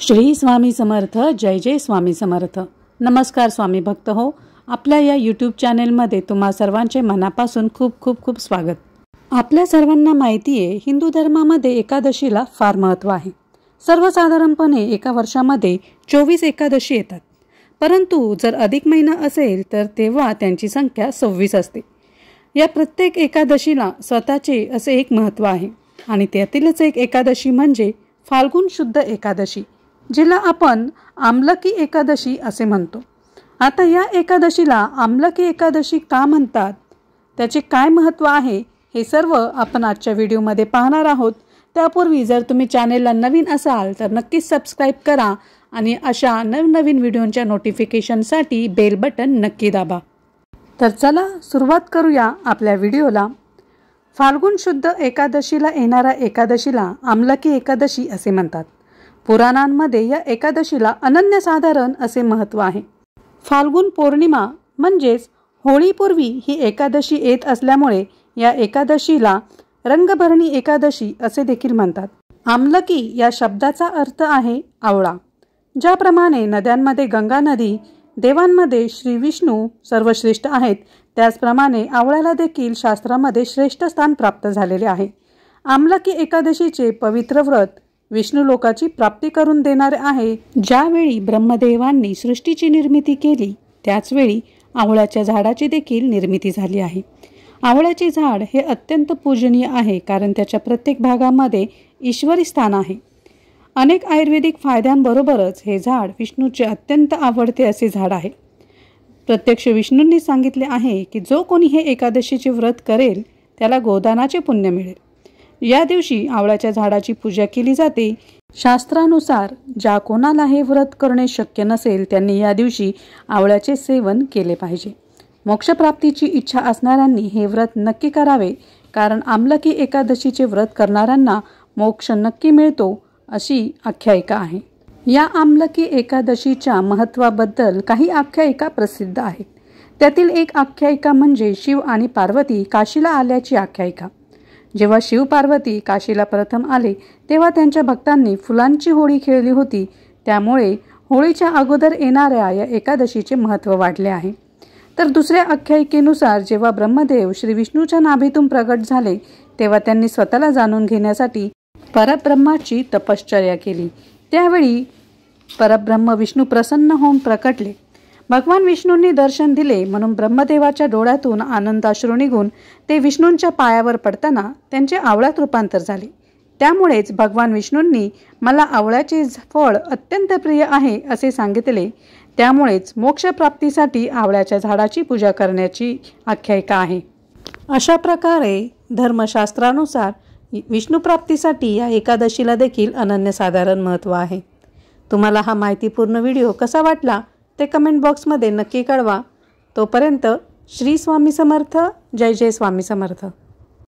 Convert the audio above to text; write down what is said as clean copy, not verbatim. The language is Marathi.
श्री स्वामी समर्थ. जय जय स्वामी समर्थ. नमस्कार स्वामी भक्त हो. आपल्या या यूट्यूब चॅनेलमध्ये तुम्हा सर्वांचे मनापासून खूप खूप खूप स्वागत. आपल्या सर्वांना माहिती आहे, हिंदू धर्मामध्ये एकादशीला फार महत्त्व आहे. सर्वसाधारणपणे एका वर्षामध्ये 24 एकादशी येतात, परंतु जर अधिक महिना असेल तर तेव्हा त्यांची संख्या 26 असते. या प्रत्येक एकादशीला स्वतःचे असे एक महत्त्व आहे आणि त्यातीलच एक एकादशी म्हणजे फाल्गुन शुद्ध एकादशी, जिला आपण आमलकी एकादशी असे म्हणतो. आता या एकादशीला आमलकी एकादशी का म्हणतात, त्याचे काय महत्त्व आहे, हे सर्व आपण आजच्या व्हिडिओमध्ये पाहणार आहोत. त्यापूर्वी जर तुम्ही चॅनेलला नवीन असाल तर नक्कीच सबस्क्राईब करा आणि अशा नवनवीन व्हिडिओंच्या नोटिफिकेशनसाठी बेल बटन नक्की दाबा. तर चला सुरुवात करूया आपल्या व्हिडिओला. फाल्गुन शुद्ध एकादशीला येणाऱ्या एकादशीला आमलकी एकादशी असे म्हणतात. पुराणांमध्ये या एकादशीला अनन्यसाधारण असे महत्त्व आहे. फाल्गुन पौर्णिमा म्हणजेच होळीपूर्वी ही एकादशी येत असल्यामुळे या एकादशीला रंगभरणी एकादशी असे देखील म्हणतात. आमलकी या शब्दाचा अर्थ आहे आवळा. ज्याप्रमाणे नद्यांमध्ये गंगा नदी, देवांमध्ये श्री विष्णू सर्वश्रेष्ठ आहेत, त्याचप्रमाणे आवळ्याला देखील शास्त्रामध्ये श्रेष्ठ स्थान प्राप्त झालेले आहे. आमलकी एकादशीचे पवित्र व्रत विष्णू लोकाची प्राप्ती करून देणारे आहे. ज्यावेळी ब्रह्मदेवांनी सृष्टीची निर्मिती केली त्याचवेळी आवळ्याच्या झाडाची देखील निर्मिती झाली आहे. आवळ्याचे झाड हे अत्यंत पूजनीय आहे, कारण त्याच्या प्रत्येक भागामध्ये ईश्वरी स्थान आहे. अनेक आयुर्वेदिक फायद्यांबरोबरच हे झाड विष्णूचे अत्यंत आवडते असे झाड आहे. प्रत्यक्ष विष्णूंनी सांगितले आहे की जो कोणी हे एकादशीचे व्रत करेल त्याला गोदानाचे पुण्य मिळेल. या दिवशी आवळ्याच्या झाडाची पूजा केली जाते. शास्त्रानुसार ज्या कोणाला हे व्रत करणे शक्य नसेल त्यांनी या दिवशी आवळ्याचे सेवन केले पाहिजे. मोक्षप्राप्तीची इच्छा असणाऱ्यांनी हे व्रत नक्की करावे, कारण आमलकी एकादशीचे व्रत करणाऱ्यांना मोक्ष नक्की मिळतो अशी आख्यायिका आहे. या आमलकी एकादशीच्या महत्त्वाबद्दल काही आख्यायिका प्रसिद्ध आहेत. त्यातील एक आख्यायिका म्हणजे शिव आणि पार्वती काशीला आल्याची आख्यायिका. जेव्हा शिव पार्वती काशीला प्रथम आले तेव्हा त्यांच्या भक्तांनी फुलांची होळी खेळली होती. त्यामुळे होळीच्या अगोदर येणाऱ्या या एकादशीचे महत्त्व वाढले आहे. तर दुसऱ्या आख्यायिकेनुसार जेव्हा ब्रह्मदेव श्री विष्णूच्या नाभीतून प्रगट झाले तेव्हा त्यांनी स्वतःला जाणून घेण्यासाठी परब्रह्माची तपश्चर्या केली. त्यावेळी परब्रह्म विष्णू प्रसन्न होऊन प्रकटले. भगवान विष्णूंनी दर्शन दिले म्हणून ब्रह्मदेवाच्या डोळ्यातून आनंदाश्रू निघून ते विष्णूंच्या पायावर पडताना त्यांचे आवळ्यात रूपांतर झाले. त्यामुळेच भगवान विष्णूंनी मला आवळ्याचे फळ अत्यंत प्रिय आहे असे सांगितले. त्यामुळेच मोक्षप्राप्तीसाठी आवळ्याच्या झाडाची पूजा करण्याची आख्यायिका आहे. अशा प्रकारे धर्मशास्त्रानुसार विष्णुप्राप्तीसाठी या एकादशीला देखील अनन्यसाधारण महत्त्व आहे. तुम्हाला हा माहितीपूर्ण व्हिडिओ कसा वाटला ते कमेंट बॉक्समध्ये नक्की कळवा. तोपर्यंत श्री स्वामी समर्थ. जय जय स्वामी समर्थ.